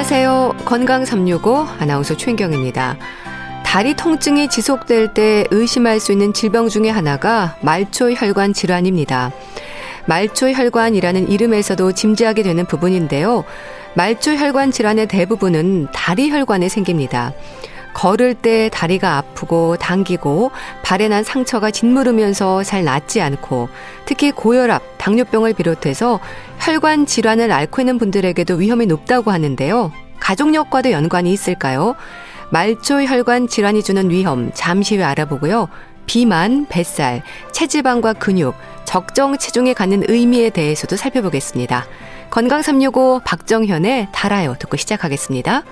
안녕하세요. 건강 365 아나운서 최인경입니다. 다리 통증이 지속될 때 의심할 수 있는 질병 중에 하나가 말초혈관 질환입니다. 말초혈관이라는 이름에서도 짐작이 되는 부분인데요. 말초혈관 질환의 대부분은 다리 혈관에 생깁니다. 걸을 때 다리가 아프고 당기고 발에 난 상처가 짓무르면서 잘 낫지 않고 특히 고혈압, 당뇨병을 비롯해서 혈관 질환을 앓고 있는 분들에게도 위험이 높다고 하는데요. 가족력과도 연관이 있을까요? 말초혈관 질환이 주는 위험 잠시 후에 알아보고요. 비만, 뱃살, 체지방과 근육, 적정 체중에 갖는 의미에 대해서도 살펴보겠습니다. 건강 365 박정현의 달아요 듣고 시작하겠습니다.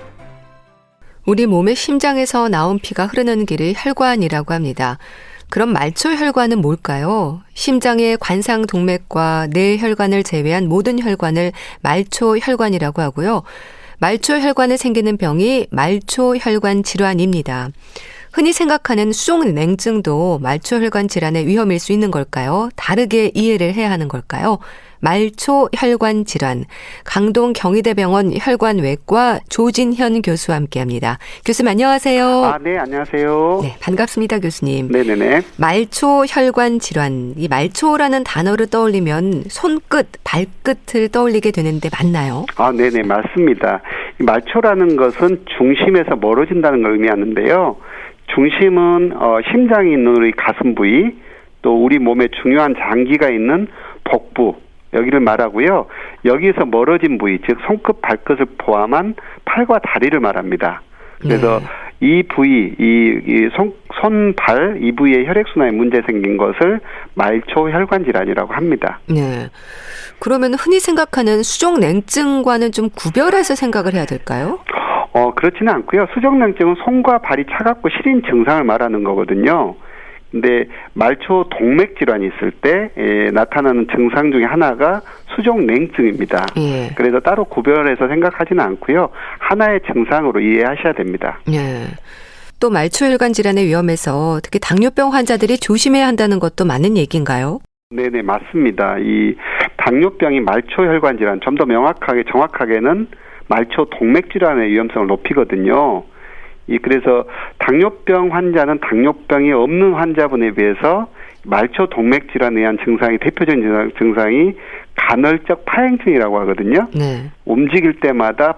우리 몸의 심장에서 나온 피가 흐르는 길을 혈관이라고 합니다. 그럼 말초혈관은 뭘까요? 심장의 관상동맥과 뇌혈관을 제외한 모든 혈관을 말초혈관이라고 하고요. 말초혈관에 생기는 병이 말초혈관 질환입니다. 흔히 생각하는 수족냉증도 말초혈관 질환의 위험일 수 있는 걸까요? 다르게 이해를 해야 하는 걸까요? 말초혈관 질환, 강동 경희대병원 혈관외과 조진현 교수와 함께합니다. 교수님 안녕하세요. 네, 안녕하세요. 네, 반갑습니다, 교수님. 네네네. 말초혈관 질환, 이 말초라는 단어를 떠올리면 손끝, 발끝을 떠올리게 되는데 맞나요? 네네, 맞습니다. 이 말초라는 것은 중심에서 멀어진다는 걸 의미하는데요. 중심은 심장이 있는 우리 가슴 부위, 또 우리 몸에 중요한 장기가 있는 복부, 여기를 말하고요. 여기서 멀어진 부위, 즉 손끝, 발끝을 포함한 팔과 다리를 말합니다. 그래서 이 부위, 손, 발, 이 부위에 혈액순환에 문제 생긴 것을 말초혈관 질환이라고 합니다. 네. 그러면 흔히 생각하는 수족냉증과는 좀 구별해서 생각을 해야 될까요? 그렇지는 않고요. 수족냉증은 손과 발이 차갑고 시린 증상을 말하는 거거든요. 근데 말초 동맥 질환이 있을 때 나타나는 증상 중에 하나가 수족냉증입니다. 예. 그래서 따로 구별해서 생각하지는 않고요. 하나의 증상으로 이해하셔야 됩니다. 네. 또 말초혈관 질환의 위험에서 특히 당뇨병 환자들이 조심해야 한다는 것도 맞는 얘기인가요? 네네, 맞습니다. 이 당뇨병이 말초혈관 질환, 좀 더 정확하게는 말초 동맥 질환의 위험성을 높이거든요. 그래서 당뇨병 환자는 당뇨병이 없는 환자분에 비해서 말초 동맥 질환에 의한 증상이 대표적인 증상이 간헐적 파행증이라고 하거든요. 네. 움직일 때마다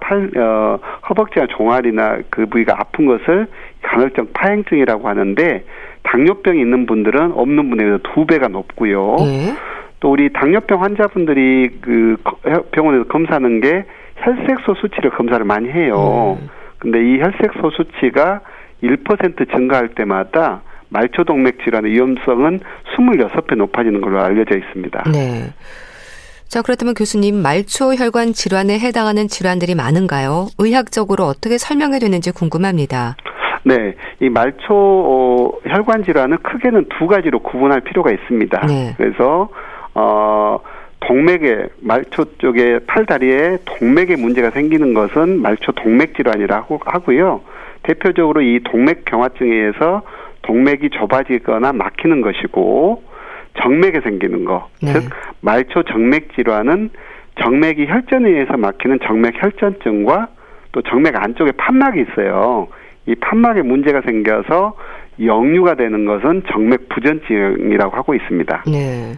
허벅지나 종아리나 그 부위가 아픈 것을 간헐적 파행증이라고 하는데 당뇨병이 있는 분들은 없는 분에 비해서 2배가 높고요. 네. 또 우리 당뇨병 환자분들이 그 병원에서 검사하는 게 혈색소 수치를 검사를 많이 해요. 근데 이 혈색소 수치가 1% 증가할 때마다 말초동맥 질환의 위험성은 26배 높아지는 걸로 알려져 있습니다. 네. 자, 그렇다면 교수님, 말초혈관 질환에 해당하는 질환들이 많은가요? 의학적으로 어떻게 설명이 되는지 궁금합니다. 네, 이 말초 혈관 질환은 크게는 2가지로 구분할 필요가 있습니다. 네. 그래서 동맥에 말초 쪽에 팔다리에 동맥에 문제가 생기는 것은 말초 동맥 질환이라고 하고요. 대표적으로 이 동맥 경화증에 의해서 동맥이 좁아지거나 막히는 것이고 정맥에 생기는 것, 네. 즉 말초 정맥 질환은 정맥이 혈전에 의해서 막히는 정맥 혈전증과 또 정맥 안쪽에 판막이 있어요. 이 판막에 문제가 생겨서 역류가 되는 것은 정맥 부전증이라고 하고 있습니다. 네.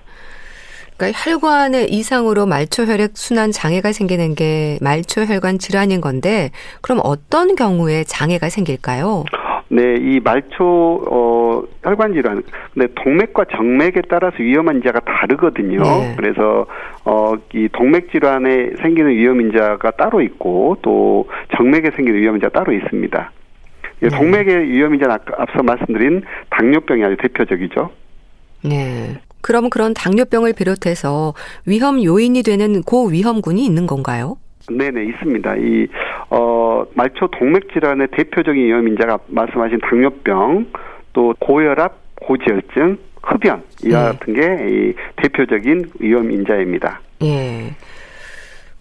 그러니까 혈관의 이상으로 말초혈액 순환 장애가 생기는 게 말초혈관 질환인 건데 그럼 어떤 경우에 장애가 생길까요? 네, 이 말초 혈관 질환, 근데 동맥과 정맥에 따라서 위험 인자가 다르거든요. 네. 그래서 이 동맥 질환에 생기는 위험 인자가 따로 있고 또 정맥에 생기는 위험 인자가 따로 있습니다. 네. 동맥의 위험 인자는 앞서 말씀드린 당뇨병이 아주 대표적이죠. 네. 그럼 그런 당뇨병을 비롯해서 위험 요인이 되는 고위험군이 있는 건가요? 네네, 있습니다. 이 말초 동맥 질환의 대표적인 위험 인자가 말씀하신 당뇨병, 또 고혈압, 고지혈증, 흡연 이와 같은 게 이 대표적인 위험 인자입니다. 예.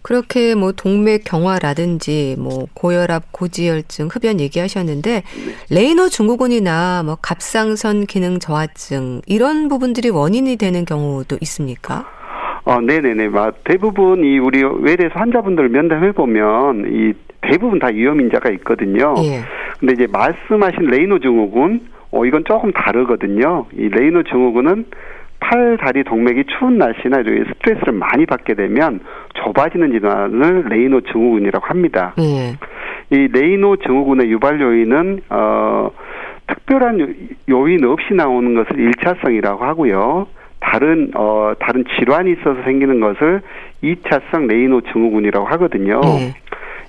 그렇게 뭐 동맥 경화라든지 뭐 고혈압, 고지혈증, 흡연 얘기하셨는데 레이너 증후군이나 뭐 갑상선 기능 저하증 이런 부분들이 원인이 되는 경우도 있습니까? 네네네. 대부분 우리 외래에서 환자분들 면담해 보면 이 대부분 다 위험인자가 있거든요. 예. 근데 이제 말씀하신 레이노 증후군, 이건 조금 다르거든요. 이 레이노 증후군은 팔, 다리 동맥이 추운 날씨나 이런 스트레스를 많이 받게 되면 좁아지는 질환을 레이노 증후군이라고 합니다. 예. 이 레이노 증후군의 유발 요인은 특별한 요인 없이 나오는 것을 일차성이라고 하고요. 다른 질환이 있어서 생기는 것을 2차성 레이노 증후군이라고 하거든요. 예.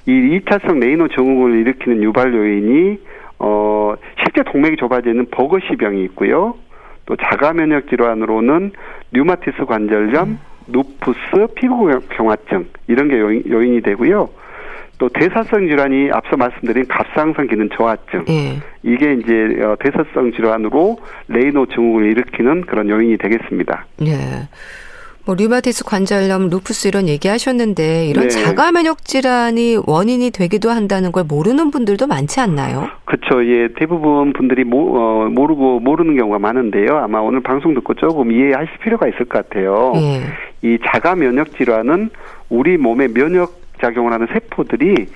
이 2차성 레이노 증후군을 일으키는 유발 요인이 실제 동맥이 좁아지는 버거시병이 있고요. 또 자가 면역 질환으로는 류마티스 관절염, 루푸스, 피부경화증 이런 게 요인이 되고요. 또 대사성 질환이 앞서 말씀드린 갑상선 기능 저하증. 예. 이게 이제 대사성 질환으로 레이노 증후군을 일으키는 그런 요인이 되겠습니다. 예. 뭐 류마티스 관절염, 루푸스 이런 얘기하셨는데 이런 네. 자가 면역 질환이 원인이 되기도 한다는 걸 모르는 분들도 많지 않나요? 그렇죠. 예, 대부분 분들이 모르는 경우가 많은데요. 아마 오늘 방송 듣고 조금 이해하실 필요가 있을 것 같아요. 예. 이 자가 면역 질환은 우리 몸에 면역 작용을 하는 세포들이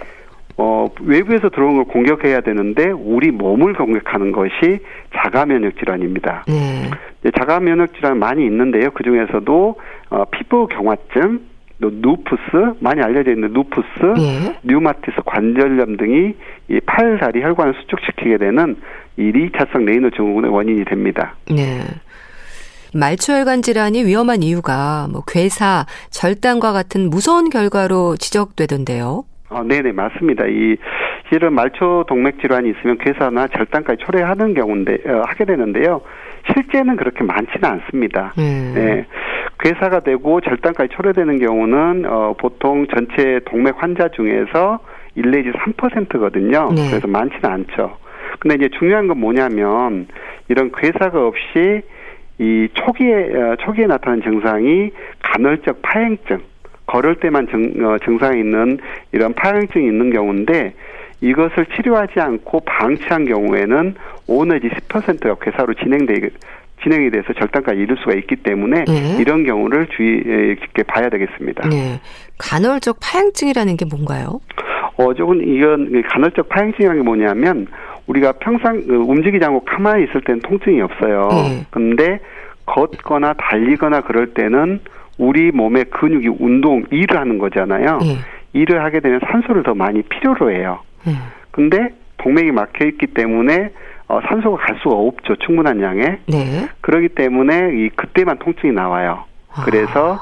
외부에서 들어온 걸 공격해야 되는데 우리 몸을 공격하는 것이 자가 면역 질환입니다. 네. 자가 면역 질환 많이 있는데요. 그 중에서도 피부 경화증, 또 루푸스, 많이 알려져 있는 루푸스, 예. 류마티스 관절염 등이 이 팔, 다리 혈관을 수축시키게 되는 이 2차성 레이노 증후군의 원인이 됩니다. 네. 말초혈관 질환이 위험한 이유가 뭐 괴사, 절단과 같은 무서운 결과로 지적되던데요. 네네, 맞습니다. 실은 말초 동맥 질환이 있으면 괴사나 절단까지 초래하는 하게 되는데요. 실제는 그렇게 많지는 않습니다. 네. 괴사가 되고 절단까지 초래되는 경우는 보통 전체 동맥 환자 중에서 1 내지 3%거든요. 네. 그래서 많지는 않죠. 근데 이제 중요한 건 뭐냐면 이런 괴사가 없이 이 초기에 나타나는 증상이 간헐적 파행증, 걸을 때만 증상이 있는 이런 파행증이 있는 경우인데 이것을 치료하지 않고 방치한 경우에는 5 내지 10%가 괴사로 진행이 돼서 절단까지 이를 수가 있기 때문에 이런 경우를 주의 깊게 봐야 되겠습니다. 네. 간헐적 파행증이라는 게 뭔가요? 조금 이건 간헐적 파행증이라는 게 뭐냐면 우리가 평상 움직이지 않고 가만히 있을 때는 통증이 없어요. 그런데 걷거나 달리거나 그럴 때는 우리 몸의 근육이 일을 하는 거잖아요. 일을 하게 되면 산소를 더 많이 필요로 해요. 근데 동맥이 막혀 있기 때문에 산소가 갈 수가 없죠. 충분한 양에. 네. 그렇기 때문에 그때만 통증이 나와요. 그래서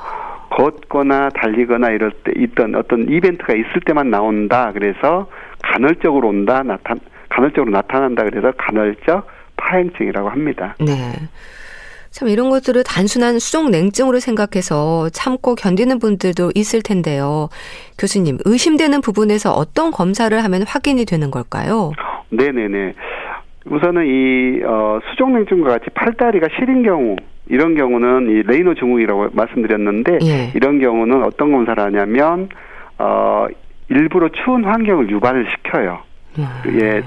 걷거나 달리거나 이럴 때 있던 어떤 이벤트가 있을 때만 나온다. 그래서 간헐적으로 간헐적으로 나타난다. 그래서 간헐적 파행증이라고 합니다. 네. 참 이런 것들을 단순한 수족 냉증으로 생각해서 참고 견디는 분들도 있을 텐데요. 교수님, 의심되는 부분에서 어떤 검사를 하면 확인이 되는 걸까요? 네네네. 우선은 이 수족냉증과 같이 팔다리가 시린 경우, 이런 경우는 이 레이노 증후군이라고 말씀드렸는데 이런 경우는 어떤 검사를 하냐면 일부러 추운 환경을 유발을 시켜요. 예.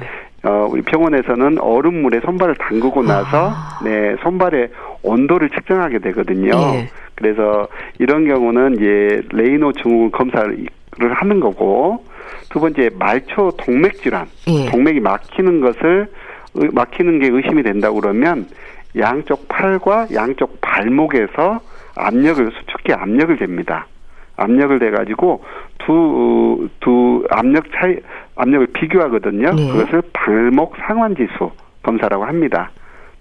우리 병원에서는 얼음물에 손발을 담그고 나서 손발의 온도를 측정하게 되거든요. 그래서 이런 경우는 이제 레이노 증후군 검사를 하는 거고, 두 번째 말초 동맥 질환, 동맥이 막히는 게 의심이 된다고 그러면 양쪽 팔과 양쪽 발목에서 수축기 압력을 잽니다. 압력을 대가지고 두 압력을 비교하거든요. 그것을 발목 상완지수 검사라고 합니다.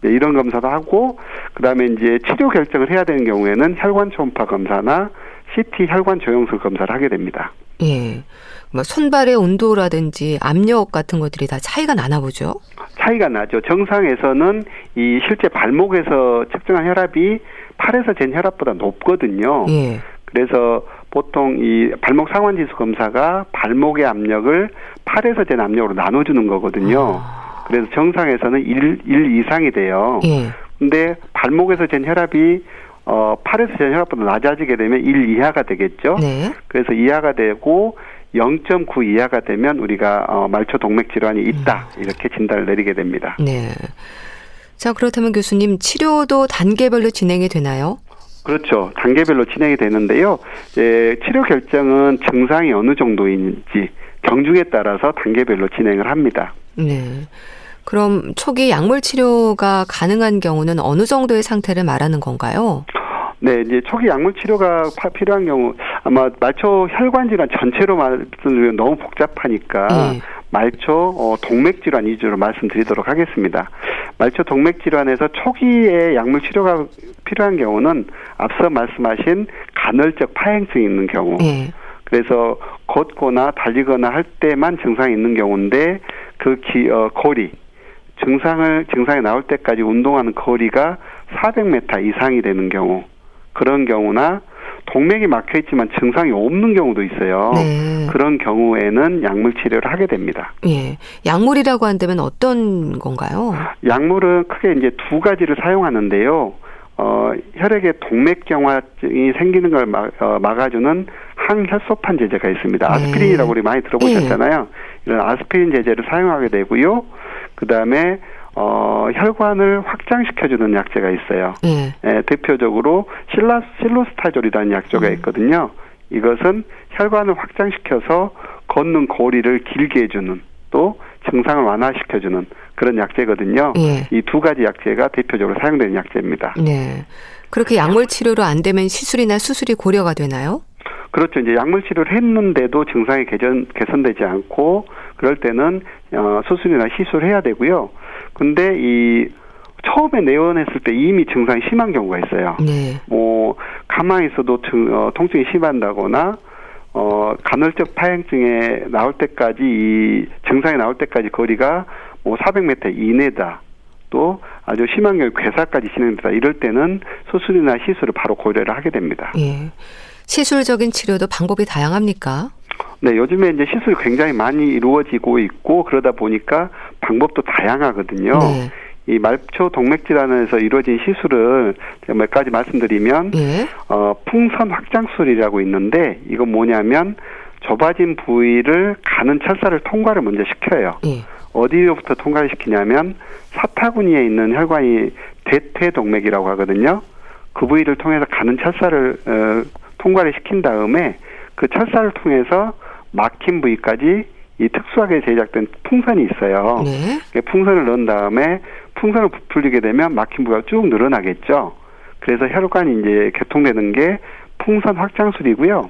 이런 검사도 하고, 그 다음에 이제 치료 결정을 해야 되는 경우에는 혈관 초음파 검사나 CT 혈관 조영술 검사를 하게 됩니다. 예. 뭐 손발의 온도라든지 압력 같은 것들이 다 차이가 나나 보죠? 차이가 나죠. 정상에서는 이 실제 발목에서 측정한 혈압이 팔에서 잰 혈압보다 높거든요. 그래서 보통 이 발목 상완지수 검사가 발목의 압력을 팔에서 잰 압력으로 나눠주는 거거든요. 그래서 정상에서는 1 이상이 돼요. 근데 발목에서 잰 혈압이 팔에서 잰 혈압보다 낮아지게 되면 1 이하가 되겠죠. 그래서 이하가 되고 0.9 이하가 되면 우리가 말초 동맥 질환이 있다, 이렇게 진단을 내리게 됩니다. 네. 자, 그렇다면 교수님, 치료도 단계별로 진행이 되나요? 그렇죠. 단계별로 진행이 되는데요. 치료 결정은 증상이 어느 정도인지, 경중에 따라서 단계별로 진행을 합니다. 네. 그럼 초기 약물 치료가 가능한 경우는 어느 정도의 상태를 말하는 건가요? 네, 이제 초기 약물 치료가 필요한 경우 아마 말초 혈관 질환 전체로 말씀드리면 너무 복잡하니까 말초 동맥 질환 위주로 말씀드리도록 하겠습니다. 말초 동맥 질환에서 초기에 약물 치료가 필요한 경우는 앞서 말씀하신 간헐적 파행증이 있는 경우. 그래서 걷거나 달리거나 할 때만 증상이 있는 경우인데 거리 증상이 나올 때까지 운동하는 거리가 400m 이상이 되는 경우, 그런 경우나 동맥이 막혀 있지만 증상이 없는 경우도 있어요. 네. 그런 경우에는 약물 치료를 하게 됩니다. 예. 약물이라고 한다면 어떤 건가요? 약물은 크게 이제 두 가지를 사용하는데요. 혈액에 동맥경화증이 생기는 걸 막아주는 항혈소판 제제가 있습니다. 아스피린이라고 우리 많이 들어보셨잖아요. 이런 아스피린 제제를 사용하게 되고요. 그 다음에 혈관을 확장시켜주는 약제가 있어요. 대표적으로 실로스타졸이라는 약제가 있거든요. 이것은 혈관을 확장시켜서 걷는 거리를 길게 해주는, 또 증상을 완화시켜주는 그런 약제거든요. 이 두 가지 약제가 대표적으로 사용되는 약제입니다. 네. 그렇게 약물 치료로 안 되면 시술이나 수술이 고려가 되나요? 그렇죠. 이제 약물 치료를 했는데도 증상이 개선되지 않고 그럴 때는 수술이나 시술을 해야 되고요. 근데 처음에 내원했을 때 이미 증상이 심한 경우가 있어요. 가만히 있어도 통증이 심한다거나 간헐적 파행증에 나올 때까지 증상이 나올 때까지 거리가 400m 이내다. 또 아주 심한 경우 괴사까지 진행된다. 이럴 때는 수술이나 시술을 바로 고려를 하게 됩니다. 시술적인 치료도 방법이 다양합니까? 네, 요즘에 이제 시술이 굉장히 많이 이루어지고 있고 그러다 보니까 방법도 다양하거든요. 이 말초 동맥 질환에서 이루어진 시술을 몇 가지 말씀드리면 풍선 확장술이라고 있는데, 이건 뭐냐면 좁아진 부위를 가는 철사를 통과를 먼저 시켜요. 어디로부터 통과를 시키냐면 사타구니에 있는 혈관이 대퇴동맥이라고 하거든요. 그 부위를 통해서 가는 철사를 통과를 시킨 다음에 그 철사를 통해서 막힌 부위까지 이 특수하게 제작된 풍선이 있어요. 풍선을 넣은 다음에 풍선을 부풀리게 되면 막힌 부위가 쭉 늘어나겠죠. 그래서 혈관이 이제 개통되는 게 풍선 확장술이고요.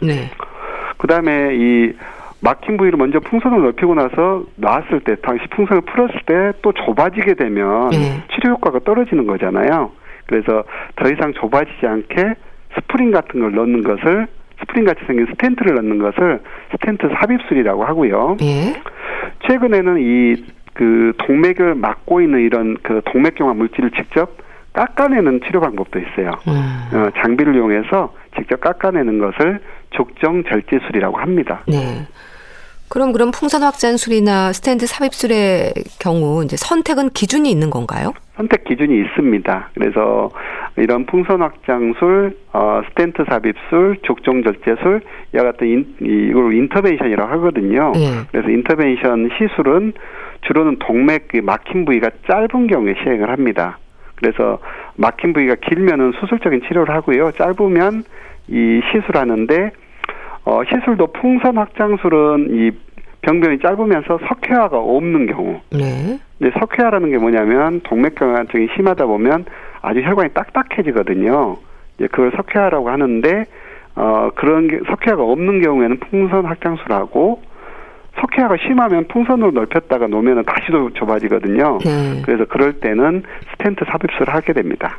그 다음에 이 막힌 부위를 먼저 풍선을 넓히고 나서 놨을 때, 당시 풍선을 풀었을 때 또 좁아지게 되면 치료 효과가 떨어지는 거잖아요. 그래서 더 이상 좁아지지 않게 스프링 같은 걸 넣는 것을, 스프링같이 생긴 스텐트를 넣는 것을 스텐트 삽입술이라고 하고요. 최근에는 그 동맥을 막고 있는 이런 그 동맥경화 물질을 직접 깎아내는 치료 방법도 있어요. 장비를 이용해서 직접 깎아내는 것을 족정절제술이라고 합니다. 그럼 풍선 확장술이나 스텐트 삽입술의 경우 이제 선택은 기준이 있는 건가요? 선택 기준이 있습니다. 그래서 이런 풍선 확장술, 스텐트 삽입술, 족정절제술, 이와 같은 이걸 인터벤션이라고 하거든요. 그래서 인터벤션 시술은 주로는 동맥 막힌 부위가 짧은 경우에 시행을 합니다. 그래서 막힌 부위가 길면은 수술적인 치료를 하고요. 짧으면 이 시술하는데, 시술도 풍선 확장술은 이 병변이 짧으면서 석회화가 없는 경우. 근데 석회화라는 게 뭐냐면 동맥경화증이 심하다 보면 아주 혈관이 딱딱해지거든요. 이제 그걸 석회화라고 하는데, 그런 게 석회화가 없는 경우에는 풍선 확장술하고, 석회화가 심하면 풍선으로 넓혔다가 놓으면 다시 좁아지거든요. 그래서 그럴 때는 스텐트 삽입술을 하게 됩니다.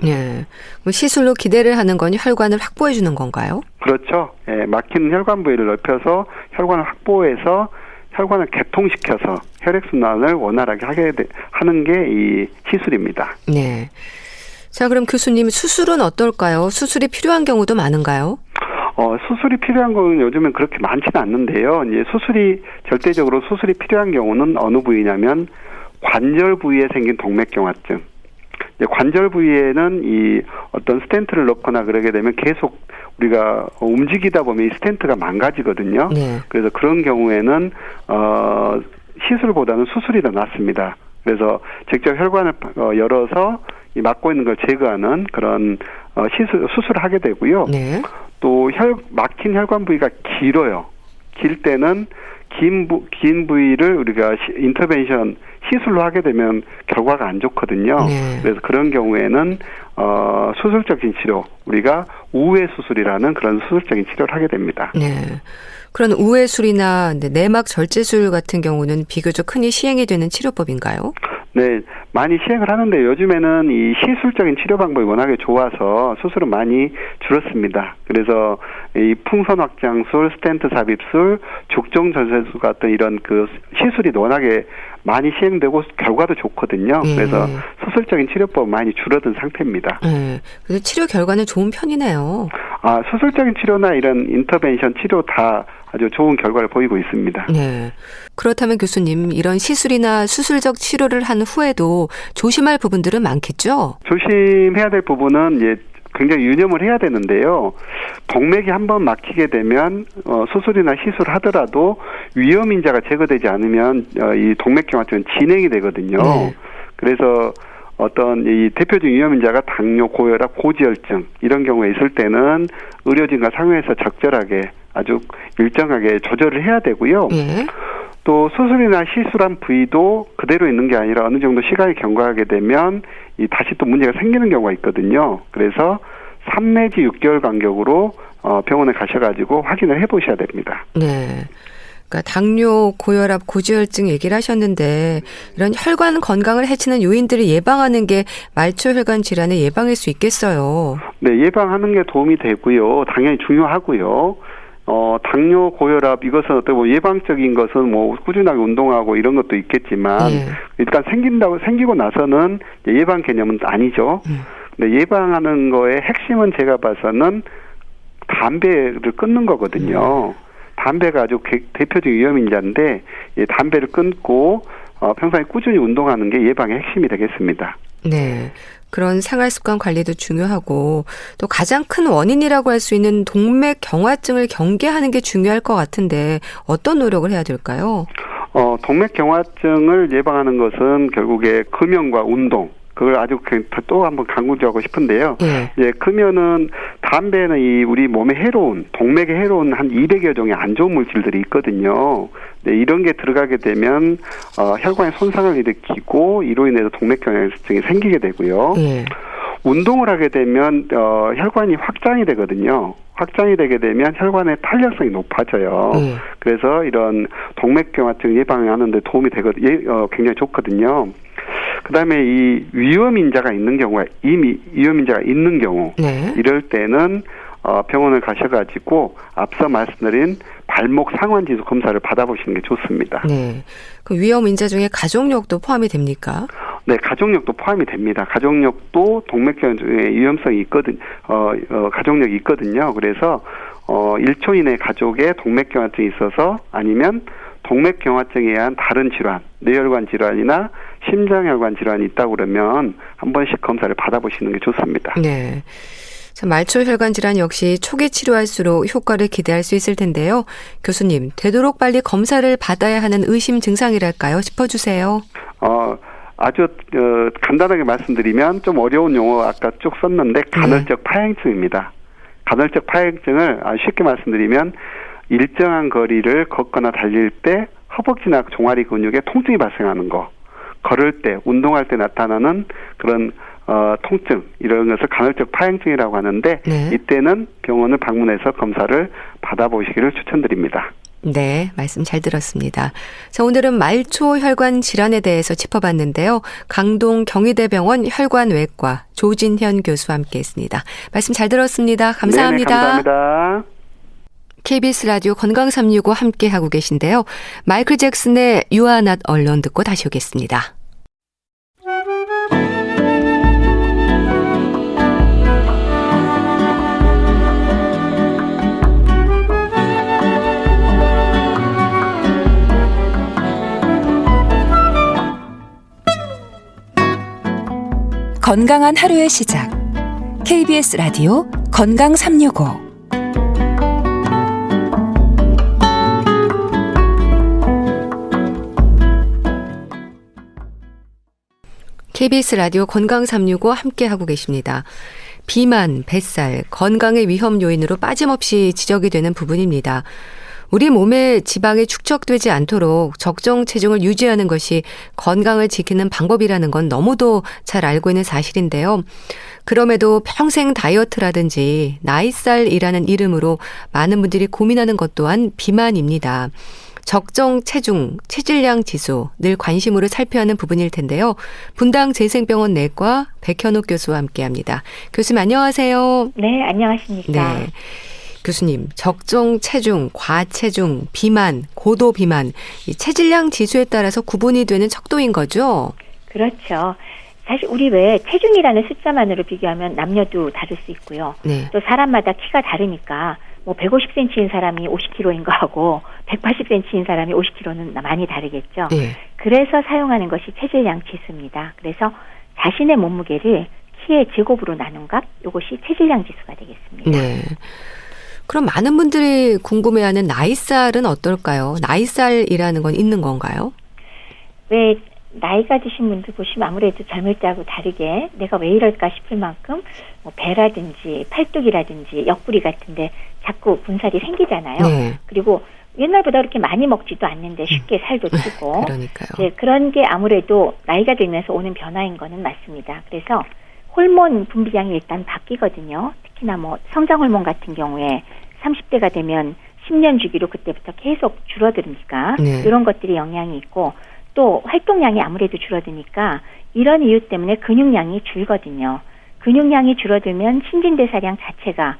시술로 기대를 하는 건 혈관을 확보해 주는 건가요? 그렇죠. 막힌 혈관 부위를 넓혀서 혈관을 확보해서 혈관을 개통시켜서 혈액순환을 원활하게 하는 게 이 시술입니다. 자, 그럼 교수님, 수술은 어떨까요? 수술이 필요한 경우도 많은가요? 수술이 필요한 건 요즘엔 그렇게 많지는 않는데요. 이제 절대적으로 수술이 필요한 경우는 어느 부위냐면 관절 부위에 생긴 동맥경화증. 관절 부위에는 이 어떤 스텐트를 넣거나 그러게 되면 계속 우리가 움직이다 보면 이 스텐트가 망가지거든요. 그래서 그런 경우에는 시술보다는 수술이 더 낫습니다. 그래서 직접 혈관을 열어서 이 막고 있는 걸 제거하는 그런 수술을 하게 되고요. 또 막힌 혈관 부위가 길어요. 길 때는 긴 부위를 우리가 인터벤션 시술로 하게 되면 결과가 안 좋거든요. 네. 그래서 그런 경우에는 수술적인 치료, 우리가 우회 수술이라는 그런 수술적인 치료를 하게 됩니다. 네. 그런 우회술이나 내막 절제술 같은 경우는 비교적 흔히 시행이 되는 치료법인가요? 네, 많이 시행을 하는데 요즘에는 이 시술적인 치료 방법이 워낙에 좋아서 수술은 많이 줄었습니다. 그래서 이 풍선 확장술, 스텐트 삽입술, 족정 절제술 같은 이런 그 시술이 워낙에 많이 시행되고 결과도 좋거든요. 예. 그래서 수술적인 치료법은 많이 줄어든 상태입니다. 네. 그래서 치료 결과는 좋은 편이네요. 수술적인 치료나 이런 인터벤션 치료 다 아주 좋은 결과를 보이고 있습니다. 네. 그렇다면 교수님, 이런 시술이나 수술적 치료를 한 후에도 조심할 부분들은 많겠죠? 조심해야 될 부분은 이제 굉장히 유념을 해야 되는데요. 동맥이 한번 막히게 되면 수술이나 시술하더라도 위험 인자가 제거되지 않으면 이 동맥경화증은 진행이 되거든요. 네. 그래서 어떤 이 대표적인 위험 인자가 당뇨, 고혈압, 고지혈증 이런 경우에 있을 때는 의료진과 상의해서 적절하게 아주 일정하게 조절을 해야 되고요. 예. 또 수술이나 시술한 부위도 그대로 있는 게 아니라 어느 정도 시간이 경과하게 되면 다시 또 문제가 생기는 경우가 있거든요. 그래서 3 내지 6개월 간격으로 병원에 가셔가지고 확인을 해보셔야 됩니다. 네. 그러니까 당뇨, 고혈압, 고지혈증 얘기를 하셨는데 이런 혈관 건강을 해치는 요인들을 예방하는 게 말초혈관 질환의 예방일 수 있겠어요. 네, 예방하는 게 도움이 되고요. 당연히 중요하고요. 당뇨, 고혈압 이것은 어떤 예방적인 것은 꾸준하게 운동하고 이런 것도 있겠지만 일단 생기고 나서는 예방 개념은 아니죠. 근데 예방하는 거의 핵심은 제가 봐서는 담배를 끊는 거거든요. 담배가 아주 대표적인 위험인자인데 담배를 끊고 평소에 꾸준히 운동하는 게 예방의 핵심이 되겠습니다. 네. 그런 생활습관 관리도 중요하고 또 가장 큰 원인이라고 할 수 있는 동맥 경화증을 경계하는 게 중요할 것 같은데 어떤 노력을 해야 될까요? 동맥 경화증을 예방하는 것은 결국에 금연과 운동, 그걸 아주 또 한번 강조하고 싶은데요. 예, 금연은 담배는 우리 몸에 해로운, 동맥에 해로운 한 200여 종의 안 좋은 물질들이 있거든요. 네, 이런 게 들어가게 되면 혈관에 손상을 일으키고 이로 인해서 동맥경화증이 생기게 되고요. 운동을 하게 되면 혈관이 확장이 되거든요. 확장이 되게 되면 혈관의 탄력성이 높아져요. 그래서 이런 동맥경화증 예방하는 데 도움이 굉장히 좋거든요. 그다음에 이 위험인자가 있는 경우에 이미 위험인자가 있는 경우 이럴 때는 병원을 가셔가지고 앞서 말씀드린 발목 상완지수 검사를 받아보시는 게 좋습니다. 네. 그 위험인자 중에 가족력도 포함이 됩니까? 네, 가족력도 포함이 됩니다. 가족력도 동맥경화증의 위험성이 있거든, 가족력이 있거든요. 그래서 1초 이내 가족에 동맥경화증이 있어서 아니면 동맥경화증에 의한 다른 질환, 뇌혈관 질환이나 심장혈관 질환이 있다고 그러면 한 번씩 검사를 받아보시는 게 좋습니다. 네. 말초혈관 질환 역시 초기 치료할수록 효과를 기대할 수 있을 텐데요. 교수님, 되도록 빨리 검사를 받아야 하는 의심 증상이랄까요? 짚어주세요. 아주 간단하게 말씀드리면 좀 어려운 용어 아까 쭉 썼는데 간헐적 파행증입니다. 간헐적 파행증을 쉽게 말씀드리면 일정한 거리를 걷거나 달릴 때 허벅지나 종아리 근육에 통증이 발생하는 거, 걸을 때, 운동할 때 나타나는 그런 통증, 이런 것을 간헐적 파행증이라고 하는데 이때는 병원을 방문해서 검사를 받아보시기를 추천드립니다. 네, 말씀 잘 들었습니다. 자, 오늘은 말초혈관 질환에 대해서 짚어봤는데요. 강동 경희대병원 혈관외과 조진현 교수와 함께했습니다. 말씀 잘 들었습니다. 감사합니다. 네, 감사합니다. KBS 라디오 건강365 함께하고 계신데요. 마이클 잭슨의 You Are Not Alone 듣고 다시 오겠습니다. 건강한 하루의 시작. KBS 라디오 건강365. KBS 라디오 건강365 함께하고 계십니다. 비만, 뱃살, 건강의 위험 요인으로 빠짐없이 지적이 되는 부분입니다. 우리 몸에 지방이 축적되지 않도록 적정 체중을 유지하는 것이 건강을 지키는 방법이라는 건 너무도 잘 알고 있는 사실인데요. 그럼에도 평생 다이어트라든지 나이살이라는 이름으로 많은 분들이 고민하는 것 또한 비만입니다. 적정 체중, 체질량 지수 늘 관심으로 살펴야 하는 부분일 텐데요. 분당 재생병원 내과 백현옥 교수와 함께합니다. 교수님 안녕하세요. 네, 안녕하십니까. 네. 교수님, 적정 체중, 과체중, 비만, 고도 비만, 이 체질량 지수에 따라서 구분이 되는 척도인 거죠? 그렇죠. 사실 우리 왜 체중이라는 숫자만으로 비교하면 남녀도 다를 수 있고요. 네. 또 사람마다 키가 다르니까 뭐 150cm인 사람이 50kg인 거하고 180cm인 사람이 50kg는 많이 다르겠죠. 네. 그래서 사용하는 것이 체질량 지수입니다. 그래서 자신의 몸무게를 키의 제곱으로 나눈 값, 이것이 체질량 지수가 되겠습니다. 네. 그럼 많은 분들이 궁금해하는 나이살은 어떨까요? 나이살이라는 건 있는 건가요? 왜 나이가 드신 분들 보시면 아무래도 젊을 때하고 다르게 내가 왜 이럴까 싶을 만큼 뭐 배라든지 팔뚝이라든지 옆구리 같은데 자꾸 분살이 생기잖아요. 네. 그리고 옛날보다 그렇게 많이 먹지도 않는데 쉽게 살도 찌고 그러니까요. 네, 그런 게 아무래도 나이가 들면서 오는 변화인 거는 맞습니다. 그래서 호르몬 분비량이 일단 바뀌거든요. 특히나 뭐 성장 호르몬 같은 경우에 30대가 되면 10년 주기로 그때부터 계속 줄어드니까 네. 이런 것들이 영향이 있고 또 활동량이 아무래도 줄어드니까 이런 이유 때문에 근육량이 줄거든요. 근육량이 줄어들면 신진대사량 자체가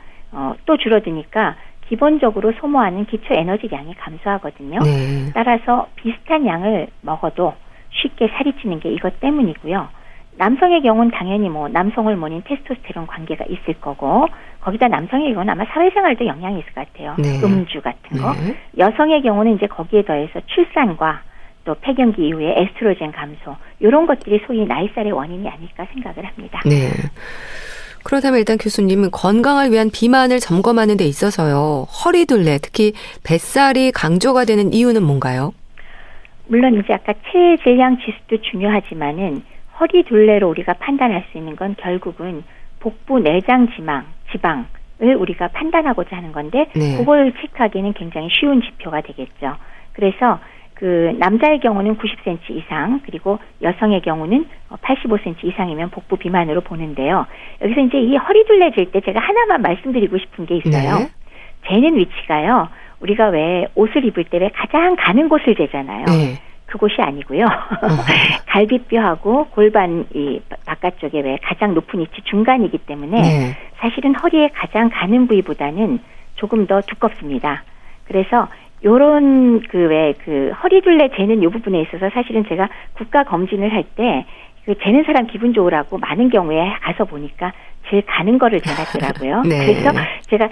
또 줄어드니까 기본적으로 소모하는 기초 에너지량이 감소하거든요. 네. 따라서 비슷한 양을 먹어도 쉽게 살이 찌는 게 이것 때문이고요. 남성의 경우는 당연히 뭐 남성 호르몬인 테스토스테론 관계가 있을 거고 거기다 남성의 경우는 아마 사회생활도 영향이 있을 것 같아요. 네. 음주 같은 거. 네. 여성의 경우는 이제 거기에 더해서 출산과 또 폐경기 이후에 에스트로겐 감소 이런 것들이 소위 나이살의 원인이 아닐까 생각을 합니다. 네. 그렇다면 일단 교수님은 건강을 위한 비만을 점검하는 데 있어서요. 허리둘레, 특히 뱃살이 강조가 되는 이유는 뭔가요? 물론 이제 아까 체질량 지수도 중요하지만은 허리둘레로 우리가 판단할 수 있는 건 결국은 복부 내장 지방을 우리가 판단하고자 하는 건데 네. 그걸 체크하기는 굉장히 쉬운 지표가 되겠죠. 그래서 그 남자의 경우는 90cm 이상 그리고 여성의 경우는 85cm 이상이면 복부 비만으로 보는데요. 여기서 이제 이 허리둘레 잴 때 제가 하나만 말씀드리고 싶은 게 있어요. 네. 재는 위치가요. 우리가 왜 옷을 입을 때 왜 가장 가는 곳을 재잖아요. 네. 그곳이 아니고요. 갈비뼈하고 골반 이 바깥쪽에 왜 가장 높은 위치 중간이기 때문에 네. 사실은 허리에 가장 가는 부위보다는 조금 더 두껍습니다. 그래서 요런 그 허리둘레 재는 요 부분에 있어서 사실은 제가 국가 검진을 할 때 그 재는 사람 기분 좋으라고 많은 경우에 가서 보니까 제일 가는 거를 재놨더라고요. 네. 그래서 제가